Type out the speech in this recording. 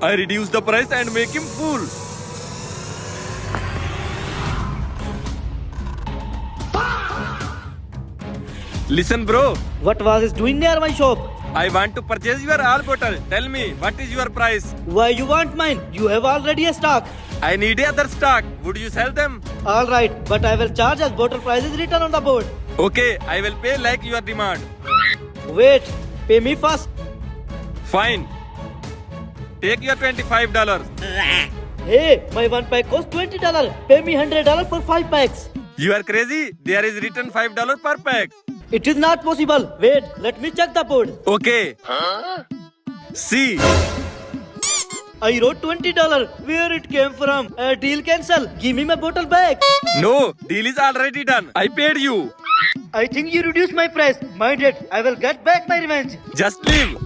I reduce the price and make him fool. Listen, bro. What was he doing near my shop? I want to purchase your all bottle. Tell me, what is your price? Why you want mine? You have already a stock. I need other stock. Would you sell them? All right, but I will charge as bottle price is written on the board. Okay, I will pay like your demand. Wait, pay me first. Fine. Take your $25. Hey, my one pack costs $20. Pay me $100 for 5 packs. You are crazy. There is written $5 per pack. It is not possible. Wait, let me check the board. Okay. See. I wrote $20. Where it came from? A deal cancel. Give me my bottle back. No, deal is already done. I paid you. I think you reduced my price. Mind it, I will get back my revenge. Just leave.